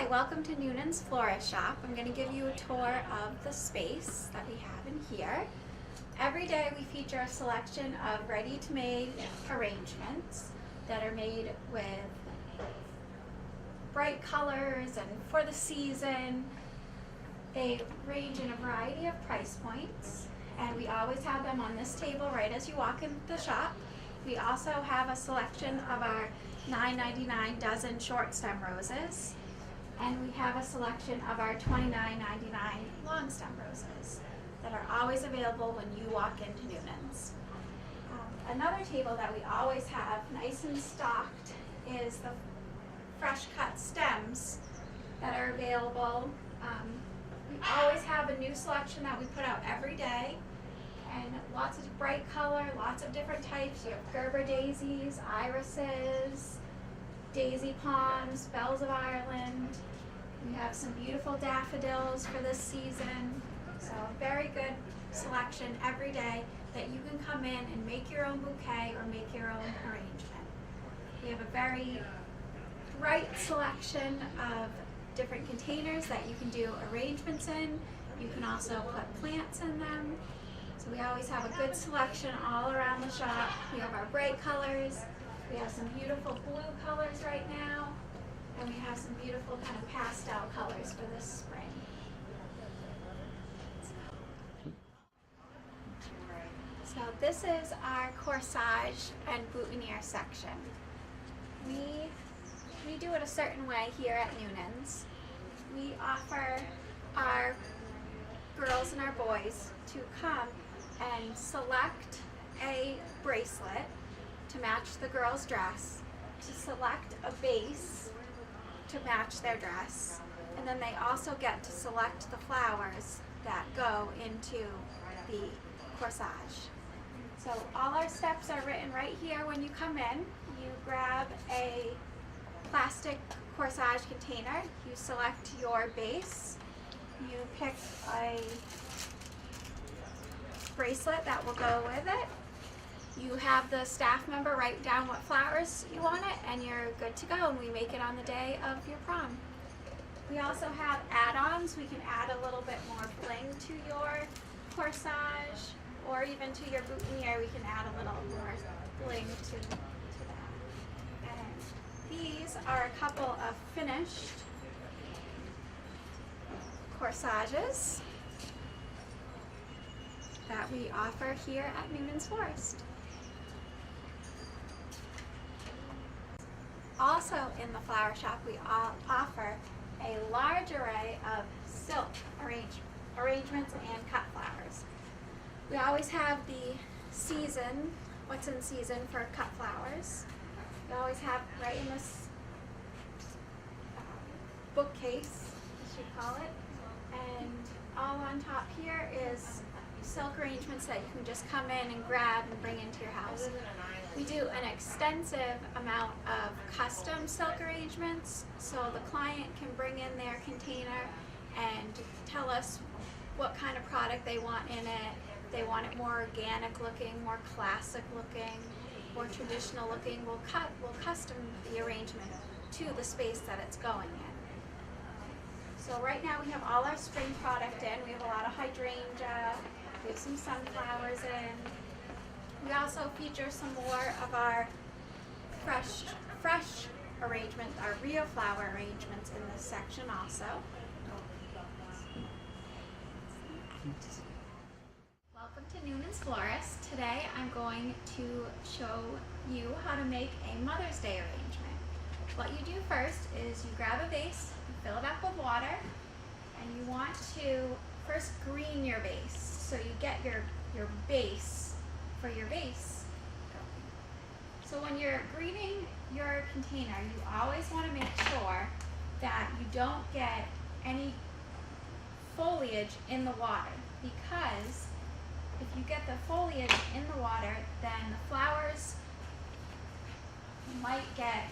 welcome to Nunan's Florist Shop. I'm going to give you a tour of the space that we have in here. Every day we feature a selection of ready-to-made arrangements that are made with bright colors and for the season. They range in a variety of price points, and we always have them on this table right as you walk in the shop. We also have a selection of our $9.99 dozen short stem roses, and we have a selection of our $29.99 long stem roses that are always available when you walk into Nunan's. Another table that we always have nice and stocked is the fresh cut stems that are available. We always have a new selection that we put out every day, and lots of bright color, lots of different types. You have Gerber daisies, irises, daisy palms, bells of Ireland. We have some beautiful daffodils for this season. So a very good selection every day that you can come in and make your own bouquet or make your own arrangement. We have a very bright selection of different containers that you can do arrangements in. You can also put plants in them. So we always have a good selection all around the shop. We have our bright colors. We have some beautiful blue colors right now. And we have some beautiful kind of pastel colors for this spring. So this is our corsage and boutonniere section. We do it a certain way here at Nunan's. We offer our girls and our boys to come and select a bracelet to match the girl's dress, to select a base to match their dress, and then they also get to select the flowers that go into the corsage. So all our steps are written right here when you come in. You grab a plastic corsage container, you select your base, you pick a bracelet that will go with it. You have the staff member write down what flowers you want it, and you're good to go, and we make it on the day of your prom. We also have add-ons. We can add a little bit more bling to your corsage, or even to your boutonniere, we can add a little more bling to that. And these are a couple of finished corsages that we offer here at Nunan's Florist. Also in the flower shop, we offer a large array of silk arrangements and cut flowers. We always have the season, what's in season for cut flowers. We always have right in this bookcase, as you call it, and all on top here is silk arrangements that you can just come in and grab and bring into your house. We do an extensive amount of custom silk arrangements, so the client can bring in their container and tell us what kind of product they want in it. They want it more organic looking, more classic looking, more traditional looking. We'll custom the arrangement to the space that it's going in. So right now we have all our spring product in. We have a lot of hydrangea, we have some sunflowers in. We also feature some more of our fresh arrangements, our real flower arrangements in this section also. Welcome to Nunan's Florist. Today I'm going to show you how to make a Mother's Day arrangement. What you do first is you grab a vase, you fill it up with water, and you want to first green your vase. So you get your base for your vase going. So when you're greening your container, you always want to make sure that you don't get any foliage in the water, because if you get the foliage in the water, then the flowers might get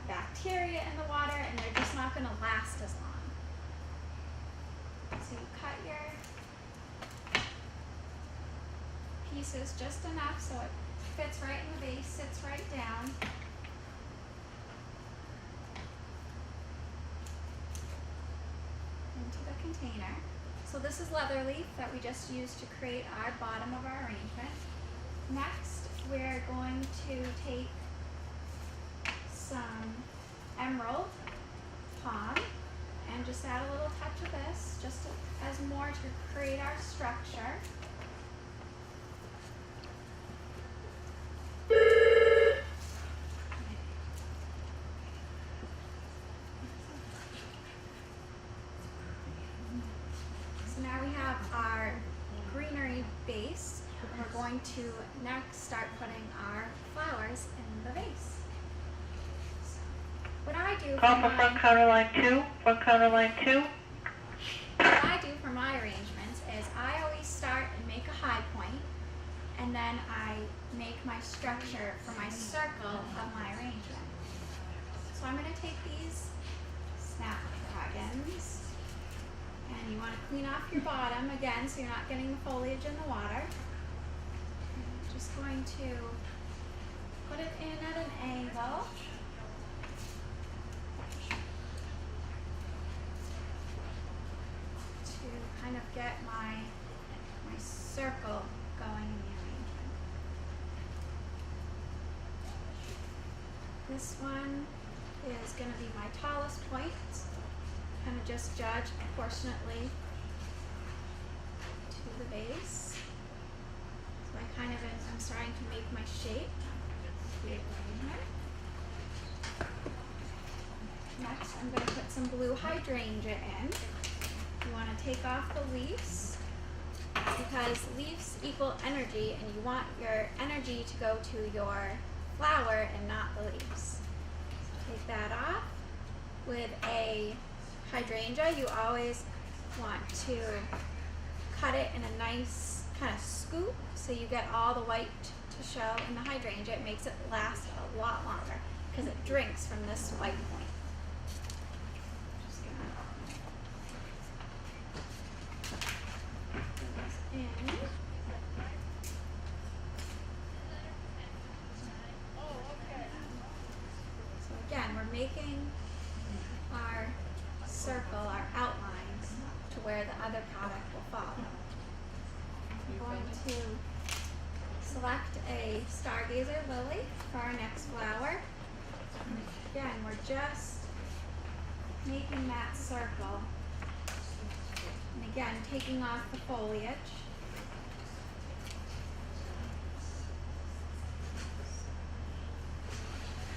bacteria in the water and they're just not going to last as long. So you cut your pieces just enough so it fits right in the vase, sits right down. container. So this is leather leaf that we just used to create our bottom of our arrangement. Next, we're going to take some emerald palm and just add a little touch of this, just as more to create our structure. So now we have our greenery base, and we're going to next start putting our flowers in the vase. What I do front counter line 2, front counter line 2. What I do for my arrangements is I always start and make a high point, and then I make my structure for my circle of my arrangement. So I'm going to take these snapdragons, and you want to clean off your bottom again so you're not getting the foliage in the water. I'm just going to put it in at an angle. Kind of get my circle going in the arrangement. This one is going to be my tallest point. Kind of just judge proportionately to the base. So I'm starting to make my shape of the arrangement. Next, I'm going to put some blue hydrangea in. You want to take off the leaves because leaves equal energy, and you want your energy to go to your flower and not the leaves. So take that off. With a hydrangea, you always want to cut it in a nice kind of scoop so you get all the white to show in the hydrangea. It makes it last a lot longer because it drinks from this white point. In. So again, we're making our circle, our outlines, to where the other product will follow. I'm going to select a stargazer lily for our next flower. And again, we're just making that circle. And again, taking off the foliage.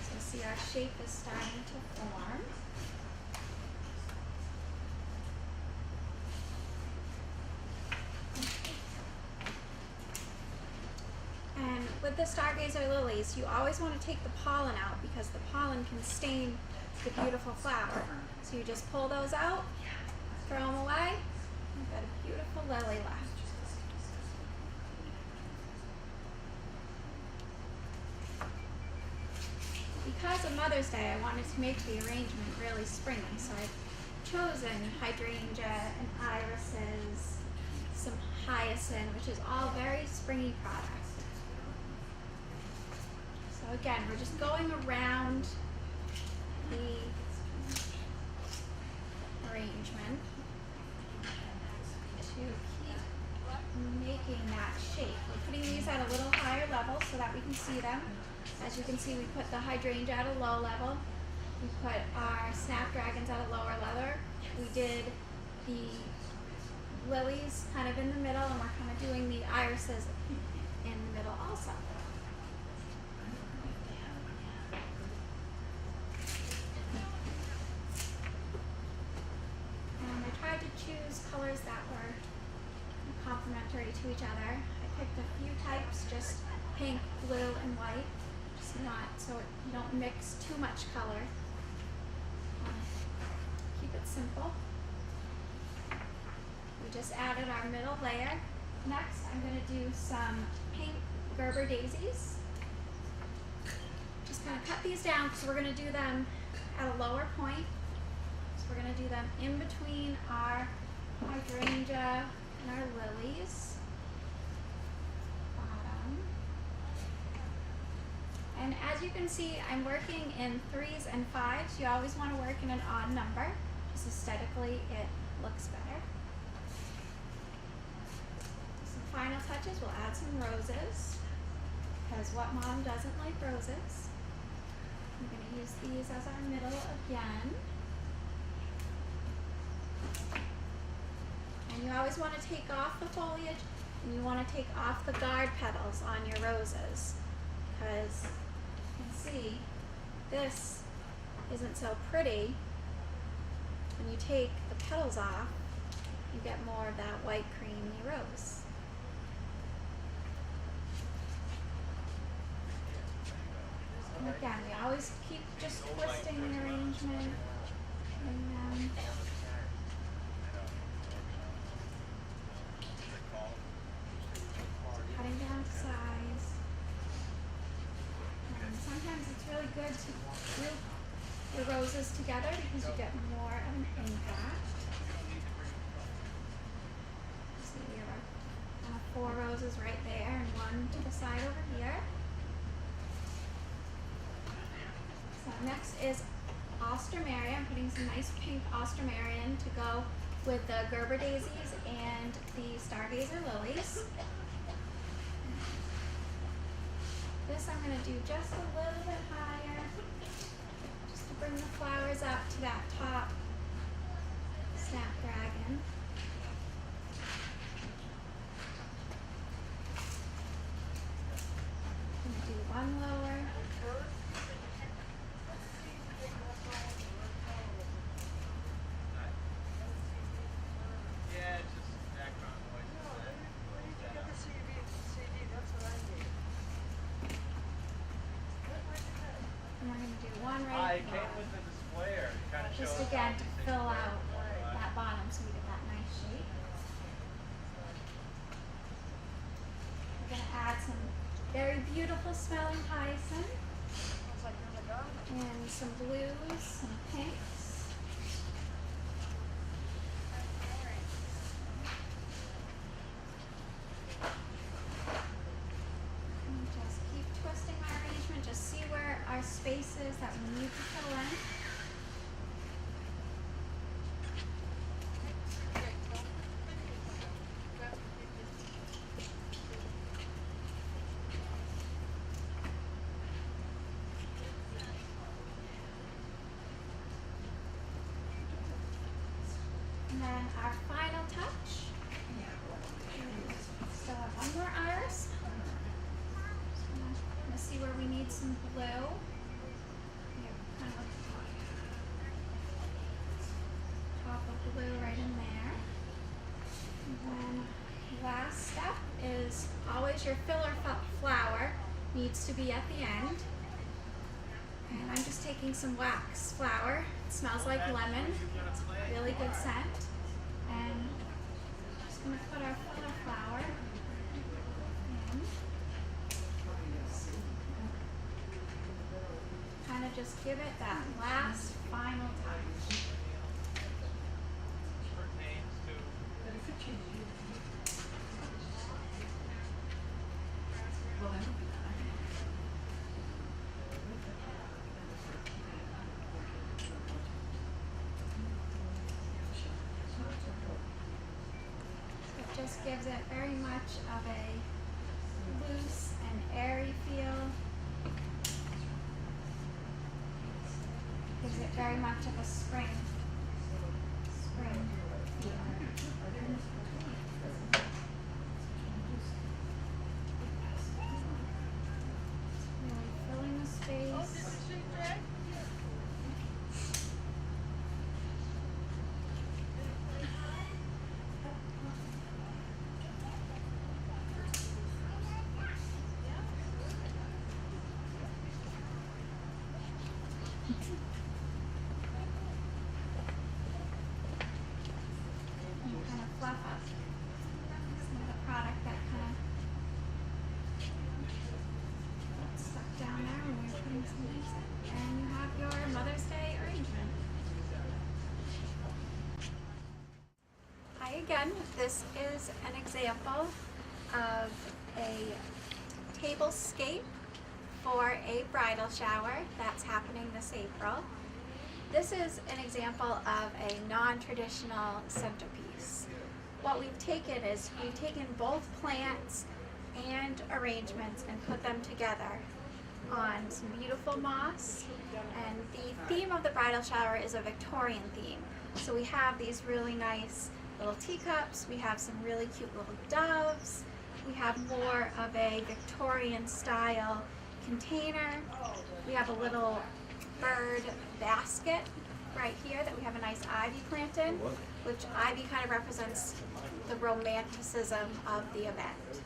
So see, our shape is starting to form. And with the stargazer lilies, you always want to take the pollen out because the pollen can stain the beautiful flower. So you just pull those out, throw them away. We've got a beautiful lily left. Because of Mother's Day, I wanted to make the arrangement really springy, so I've chosen hydrangea and irises, some hyacinth, which is all very springy products. So again, we're just going around the arrangement to keep making that shape. We're putting these at a little higher level so that we can see them. As you can see, we put the hydrangea at a low level. We put our snapdragons at a lower level. We did the lilies kind of in the middle, and we're kind of doing the irises in the middle also. And I tried to choose colors that were complementary to each other. I picked a few types, just pink, blue, and white. Just not so you don't mix too much color. Keep it simple. We just added our middle layer. Next, I'm going to do some pink Gerber daisies. Just kind of cut these down because we're going to do them at a lower point. So we're going to do them in between our hydrangea and our lilies. Bottom. And as you can see, I'm working in 3s and 5s. You always want to work in an odd number. Just aesthetically, it looks better. Some final touches, we'll add some roses, because what mom doesn't like roses? I'm going to use these as our middle again. And you always want to take off the foliage, and you want to take off the guard petals on your roses, because you can see this isn't so pretty. When you take the petals off, you get more of that white creamy rose. And again, we always keep just twisting the arrangement. And cutting down to size. And sometimes it's really good to group the roses together because you get more of an impact. See, we have 4 roses right there and 1 to the side over here. So next is Alstroemeria. I'm putting some nice pink Alstroemeria to go with the Gerber daisies and the Stargazer lilies. This I'm going to do just a little bit higher, just to bring the flowers up to that top snapdragon. I'm going to do one lower. Just again to fill out that bottom so we get that nice shape. We're going to add some very beautiful smelling hyacinth and some blues, some pinks. And just keep twisting our arrangement, just see where our space is that we need to fill in. And then our final touch, still have one more iris. I'm going to see where we need some blue. Kind of top of blue right in there. And then last step is always your filler flower needs to be at the end. And I'm just taking some wax flower. It smells like lemon. It's a really good scent. And I'm just going to put our filler flower in. Kind of just give it that last final touch. It just gives it very much of a loose and airy feel. Gives it very much of a spring feel. Really filling the space. Kind of fluff up some of the product that kind of got stuck down there when we were putting some things in. And you have your Mother's Day arrangement. Hi again. This is an example of a tablescape for a bridal shower that's happening this April. This is an example of a non-traditional centerpiece. What we've taken is we've taken both plants and arrangements and put them together on some beautiful moss. And the theme of the bridal shower is a Victorian theme. So we have these really nice little teacups, we have some really cute little doves, we have more of a Victorian style container, we have a little bird basket right here that we have a nice ivy plant in, which ivy kind of represents the romanticism of the event.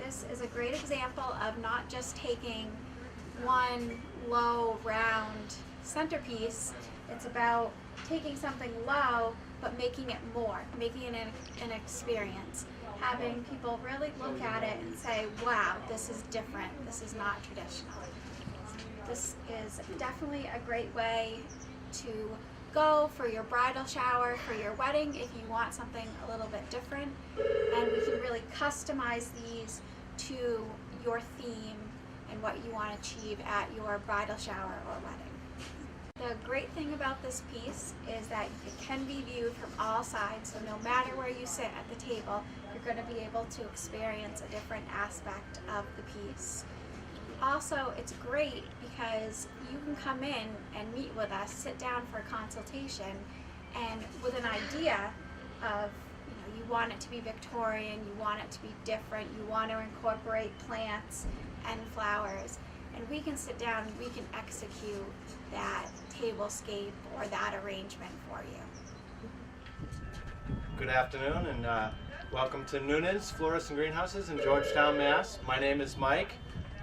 This is a great example of not just taking one low round centerpiece, it's about taking something low but making it more, making it an experience, having people really look at it and say, wow, this is different, this is not traditional. This is definitely a great way to go for your bridal shower, for your wedding, if you want something a little bit different. And we can really customize these to your theme and what you want to achieve at your bridal shower or wedding. The great thing about this piece is that it can be viewed from all sides, so no matter where you sit at the table, you're going to be able to experience a different aspect of the piece. Also, it's great because you can come in and meet with us, sit down for a consultation, and with an idea of, you want it to be Victorian, you want it to be different, you want to incorporate plants and flowers, and we can sit down and we can execute that tablescape or that arrangement for you. Good afternoon and welcome to Noonan's Florists and Greenhouses in Georgetown, Mass. My name is Mike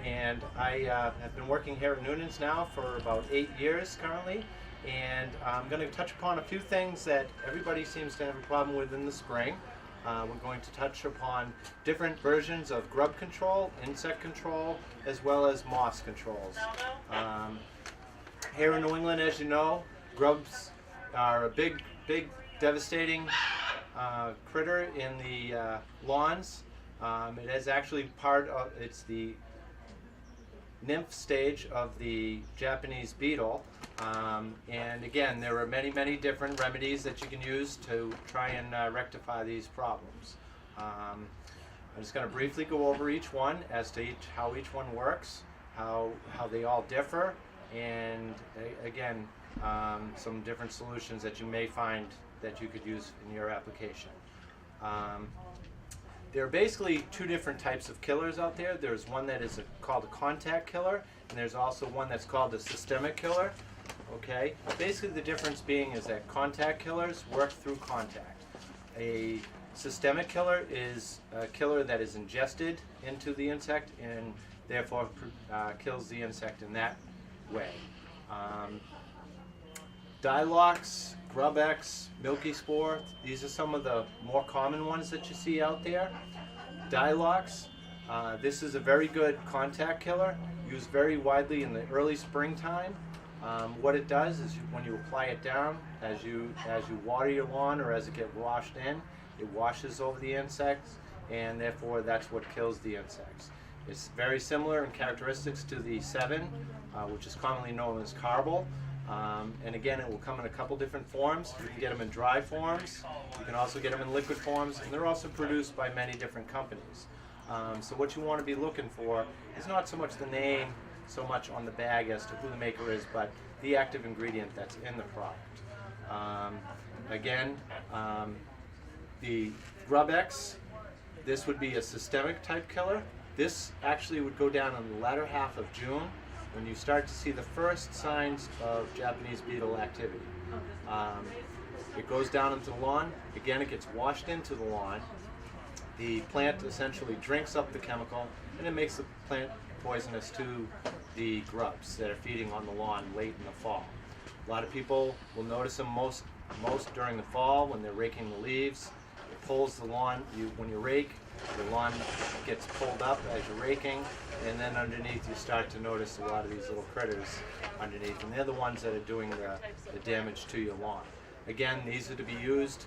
and I have been working here at Noonan's now for about 8 years currently, and I'm going to touch upon a few things that everybody seems to have a problem with in the spring. We're going to touch upon different versions of grub control, insect control, as well as moss controls. Here in New England, as you know, grubs are a big devastating critter in the lawns. It is actually part of, it's the nymph stage of the Japanese beetle. And again, there are many different remedies that you can use to try and rectify these problems. I'm just going to briefly go over each one as to how each one works, how they all differ, and again, some different solutions that you may find that you could use in your application. There are basically two different types of killers out there. There's one that is called a contact killer, and there's also one that's called a systemic killer. Okay, basically the difference being is that contact killers work through contact. A systemic killer is a killer that is ingested into the insect and therefore kills the insect in that way. Dilox, Grub-X, Milky Spore, these are some of the more common ones that you see out there. Dilox, this is a very good contact killer, used very widely in the early springtime. What it does is when you apply it down, as you water your lawn or as it gets washed in, it washes over the insects, and therefore that's what kills the insects. It's very similar in characteristics to the 7, which is commonly known as carbol. And again, it will come in a couple different forms. You can get them in dry forms, you can also get them in liquid forms, and they're also produced by many different companies. So what you want to be looking for is not so much the name, so much on the bag as to who the maker is, but the active ingredient that's in the product. Again, the Grub-X, this would be a systemic type killer. This actually would go down in the latter half of June when you start to see the first signs of Japanese beetle activity. It goes down into the lawn. Again, it gets washed into the lawn. The plant essentially drinks up the chemical, and it makes the plant poisonous to the grubs that are feeding on the lawn late in the fall. A lot of people will notice them most during the fall when they're raking the leaves. It pulls the lawn. When you rake, the lawn gets pulled up as you're raking, and then underneath you start to notice a lot of these little critters underneath, and they're the ones that are doing the damage to your lawn. Again, these are to be used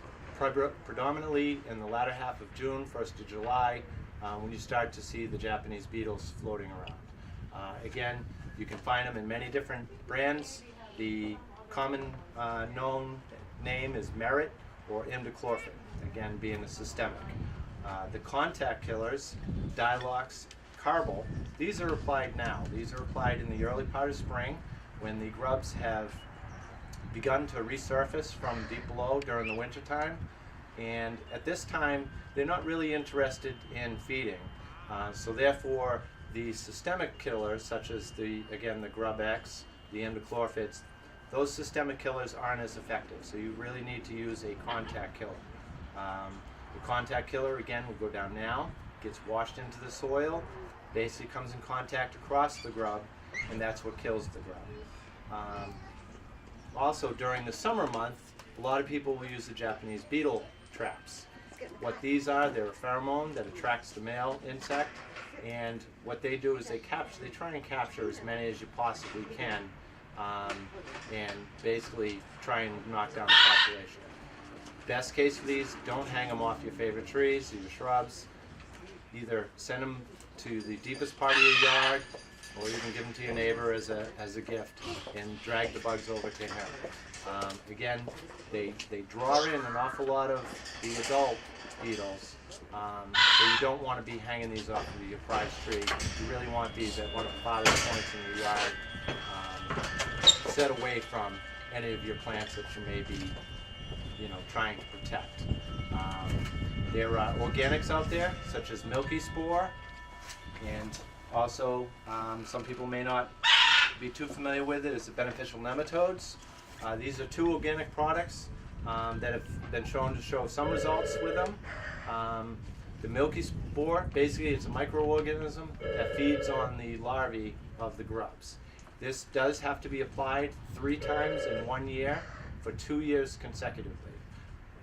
predominantly in the latter half of June, 1st of July, when you start to see the Japanese beetles floating around. Again, you can find them in many different brands. The common known name is merit or imidacloprid, again being a systemic. The contact killers, Dilox, Carbol, these are applied now. These are applied in the early part of spring when the grubs have begun to resurface from deep below during the winter time. And at this time, they're not really interested in feeding. So therefore, the systemic killers, such as the Grub X, the imidaclophids, those systemic killers aren't as effective. So you really need to use a contact killer. The contact killer, again, will go down now, gets washed into the soil, basically comes in contact across the grub, and that's what kills the grub. Also, during the summer month, a lot of people will use the Japanese beetle traps. What these are, they're a pheromone that attracts the male insect, and what they do is they try and capture as many as you possibly can, and basically try and knock down the population. Best case for these, don't hang them off your favorite trees or your shrubs. Either send them to the deepest part of your yard, or you can give them to your neighbor as a gift and drag the bugs over to him. Again, they draw in an awful lot of the adult beetles, so you don't want to be hanging these off of your prize tree. You really want these at one of the farthest points in your yard, set away from any of your plants that you may be trying to protect. There are organics out there, such as milky spore, and also some people may not be too familiar with it, is the beneficial nematodes. These are two organic products that have been shown to show some results with them. The milky spore, basically it's a microorganism that feeds on the larvae of the grubs. This does have to be applied 3 times in 1 year for 2 years consecutively.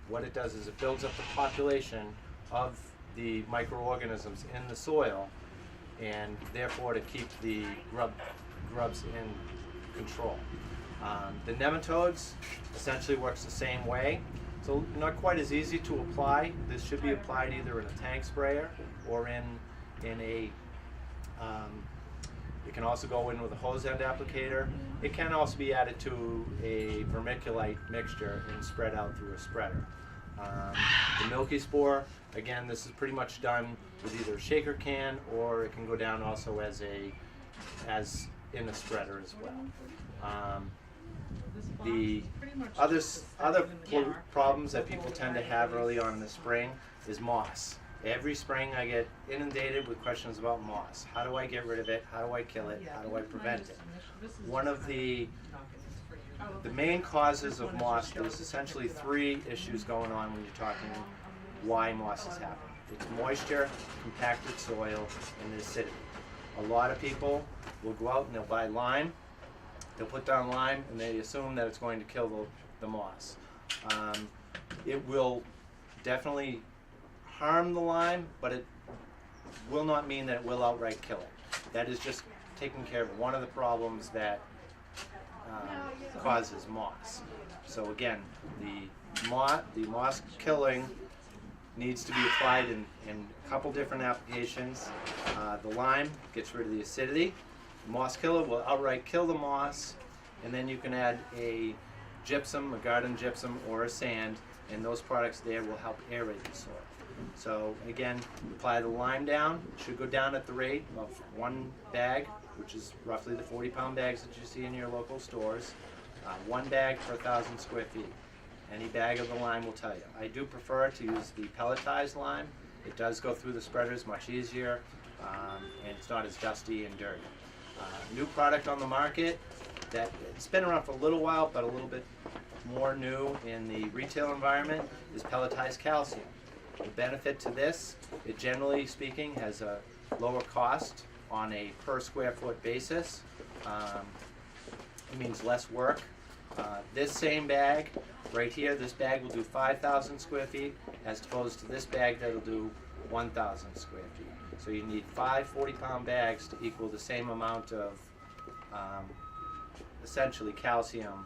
What it does is it builds up the population of the microorganisms in the soil, and therefore to keep the grubs in control. The nematodes essentially works the same way. So not quite as easy to apply. This should be applied either in a tank sprayer or in a it can also go in with a hose end applicator. It can also be added to a vermiculite mixture and spread out through a spreader. The milky spore, again, this is pretty much done with either a shaker can, or it can go down also as in a spreader as well. The other problems that people tend to have early on in the spring is moss. Every spring I get inundated with questions about moss. How do I get rid of it? How do I kill it? How do I prevent it? One of the main causes of moss, there's essentially 3 issues going on when you're talking why moss is happening. It's moisture, compacted soil, and acidity. A lot of people will go out and they'll buy lime. They'll put down lime and they assume that it's going to kill the moss. It will definitely harm the lime, but it will not mean that it will outright kill it. That is just taking care of one of the problems that causes moss. So again, the moss killing needs to be applied in a couple different applications. The lime gets rid of the acidity. The moss killer will outright kill the moss, and then you can add a gypsum, a garden gypsum, or a sand, and those products there will help aerate the soil. So again, apply the lime down. It should go down at the rate of 1 bag, which is roughly the 40-pound bags that you see in your local stores. 1 bag per 1,000 square feet. Any bag of the lime will tell you. I do prefer to use the pelletized lime. It does go through the spreaders much easier, and it's not as dusty and dirty. New product on the market that it's been around for a little while, but a little bit more new in the retail environment is pelletized calcium. The benefit to this, it generally speaking has a lower cost on a per square foot basis. It means less work. This same bag right here, this bag will do 5,000 square feet as opposed to this bag that'll do 1,000 square feet. So you need 5 40-pound bags to equal the same amount of essentially calcium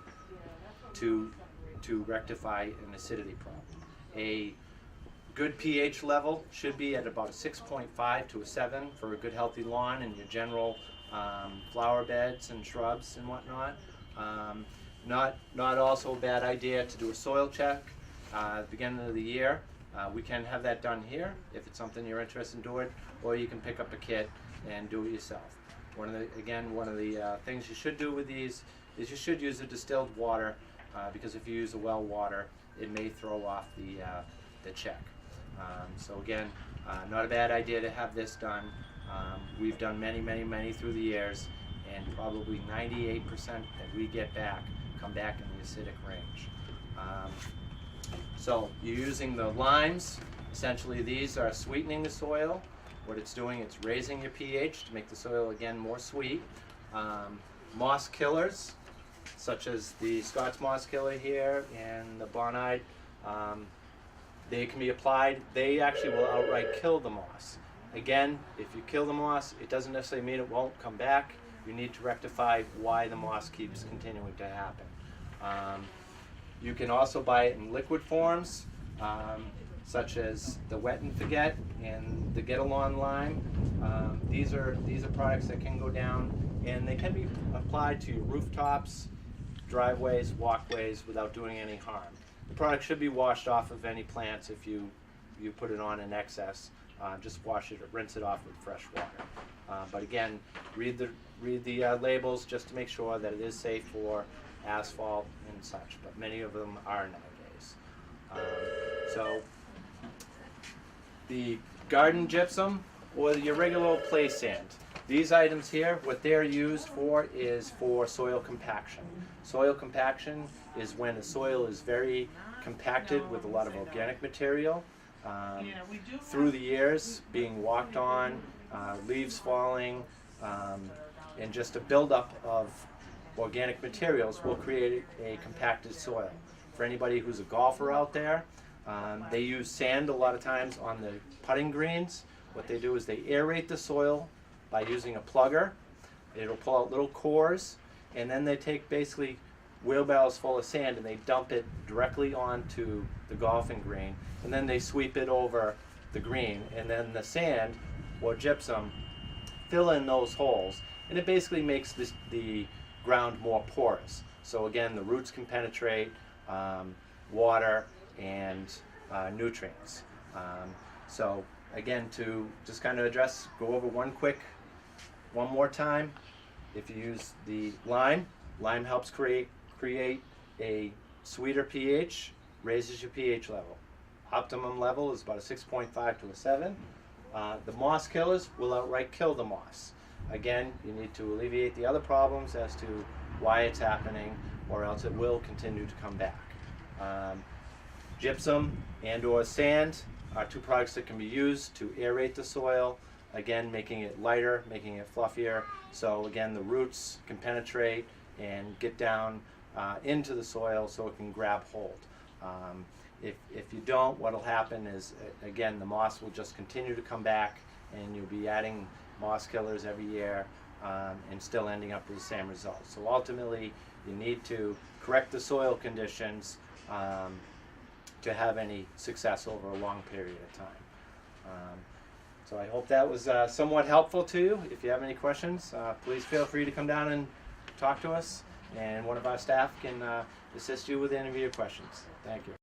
to rectify an acidity problem. A good pH level should be at about a 6.5 to a 7 for a good healthy lawn and your general flower beds and shrubs and whatnot. Not also a bad idea to do a soil check at the beginning of the year. We can have that done here if it's something you're interested in doing, or you can pick up a kit and do it yourself. One of the things you should do with these is you should use the distilled water, because if you use the well water, it may throw off the check. So again, not a bad idea to have this done. We've done many through the years, and probably 98% that we get back come back in the acidic range. So you're using the limes. Essentially, these are sweetening the soil. What it's doing, it's raising your pH to make the soil again more sweet. Moss killers, such as the Scots moss killer here and the bonite, they can be applied. They actually will outright kill the moss. Again, if you kill the moss, it doesn't necessarily mean it won't come back. You need to rectify why the moss keeps continuing to happen. You can also buy it in liquid forms, such as the Wet and Forget and the Get Along lime. These are products that can go down, and they can be applied to your rooftops, driveways, walkways without doing any harm. The product should be washed off of any plants if you put it on in excess. Just wash it or rinse it off with fresh water. But again, read the labels just to make sure that it is safe for asphalt and such. But many of them are nowadays. So the garden gypsum or your regular old play sand. These items here, what they're used for is for soil compaction. Soil compaction is when the soil is very compacted with a lot of organic material. Through the years, being walked on, leaves falling, and just a buildup of organic materials will create a compacted soil. For anybody who's a golfer out there, they use sand a lot of times on the putting greens. What they do is they aerate the soil by using a plugger. It'll pull out little cores, and then they take basically wheelbarrows full of sand and they dump it directly onto the golfing green, and then they sweep it over the green, and then the sand or gypsum fill in those holes, and it basically makes the ground more porous. So again, the roots can penetrate water and nutrients. So again, to just kind of go over one more time. If you use the lime helps create a sweeter pH, raises your pH level. Optimum level is about a 6.5 to a 7. The moss killers will outright kill the moss. Again, you need to alleviate the other problems as to why it's happening, or else it will continue to come back. Gypsum and or sand are two products that can be used to aerate the soil, again making it lighter, making it fluffier, so again the roots can penetrate and get down into the soil so it can grab hold. If you don't, what will happen is, again, the moss will just continue to come back, and you'll be adding moss killers every year and still ending up with the same result. So ultimately, you need to correct the soil conditions to have any success over a long period of time. So I hope that was somewhat helpful to you. If you have any questions, please feel free to come down and talk to us, and one of our staff can assist you with any of your questions. Thank you.